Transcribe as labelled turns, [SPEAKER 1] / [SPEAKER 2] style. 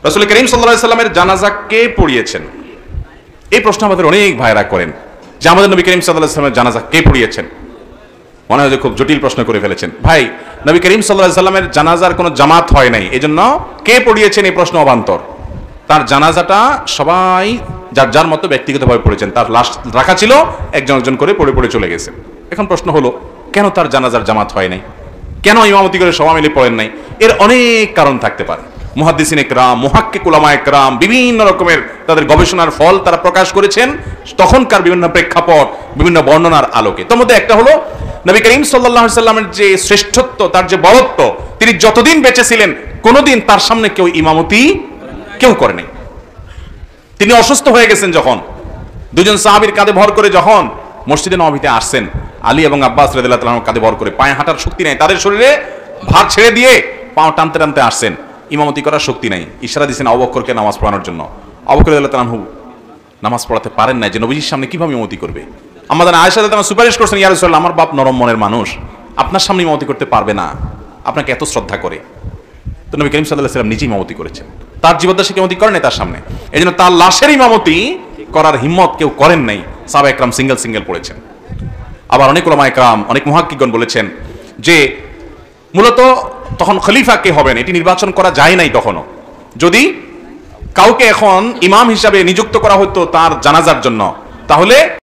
[SPEAKER 1] রাসূল করিম সাল্লাল্লাহু আলাইহি সাল্লামের জানাজা কে পড়িয়েছেন? এই প্রশ্ন আমাদের অনেক ভাইরা করেন যে আমাদের নবী করিম সাল্লাল্লাহু আলাইহি সাল্লামের জানাজা কে পড়িয়েছেন। মনে হয় যে খুব জটিল প্রশ্ন করে ফেলেছেন। ভাই, নবী করিম সাল্লাল্লাহু আলাইহি সাল্লামের জানাজার কোনো জামাত হয় নাই, এজন্য কে পড়িয়েছেন এই প্রশ্ন অবান্তর। তার জানাজাটা সবাই যার যার মতো ব্যক্তিগতভাবে পড়েছেন। তার লাশ রাখা ছিল, একজন একজন করে পড়ে পড়ে চলে গেছে। এখন প্রশ্ন হলো, কেন তার জানাজার জামাত হয় নাই, কেন ইমামতি করে সবাই মিলে পড়েন নাই? এর অনেক কারণ থাকতে পারে। মুহাদ্দিসিন ইকরাম, মুহাক্কিক উলামা ইকরাম বিভিন্ন রকমের তাদের গবেষণার ফল তারা প্রকাশ করেছেন তখনকার বিভিন্ন প্রেক্ষাপট, বিভিন্ন বর্ণনার আলোকে। তার মধ্যে একটা হলো, নবী করিম সাল্লাল্লাহু আলাইহি সাল্লামের যে শ্রেষ্ঠত্ব, তার যে বরত্ব, তিনি যতদিন বেঁচে ছিলেন কোনোদিন তার সামনে কেউ ইমামতি কেউ করে নাই। তিনি অসুস্থ হয়ে গেছেন যখন, দুজন সাহাবীর কাঁধে ভর করে যখন মসজিদে নববীতে আসছেন, আলী এবং আব্বাস রাদিয়াল্লাহু তাআলা কাঁধে ভর করে, পায়ে হাঁটার শক্তি নাই, তাদের শরীরে ভার ছেড়ে দিয়ে পাও টানতে টানতে আসছেন, ইমামতি করার শক্তি নাই। ইশারা দিয়েছেন আবু বকরকে নামাজ পড়ানোর জন্য। আবু বকর রাদিয়াল্লাহু তাআলা নামাজ পড়াতে পারেন না, যে নবীজির সামনে কিভাবে ইমামতি করবে। আমাদের আয়েশা রাদিয়াল্লাহু তাআলা সুপারিশ করছেন, ইয়া রাসূলুল্লাহ, আমার বাপ নরম মনের মানুষ, আপনার সামনে ইমামতি করতে পারবে না, আপনাকে এত শ্রদ্ধা করে। তো নবী করিম সাল্লাল্লাহু আলাইহি ওয়াসাল্লাম নিজেই ইমামতি করেছেন, তার জীবদ্দশায় ইমামতি করেন নাই তার সামনে। এজন্য তার লাশের ইমামতি করার হিম্মত কেউ করেন নাই, সাহাবা একরাম সিঙ্গেল সিঙ্গেল পড়েছেন। আবার অনেক উলামা একরাম, অনেক মুহাক্কিকগণ বলেছেন যে মূলত তখন খলিফা কে হবেন এটি নির্বাচন করা যায় নাই তখনও। যদি কাউকে এখন ইমাম হিসাবে নিযুক্ত করা হতো তার জানাজার জন্য, তাহলে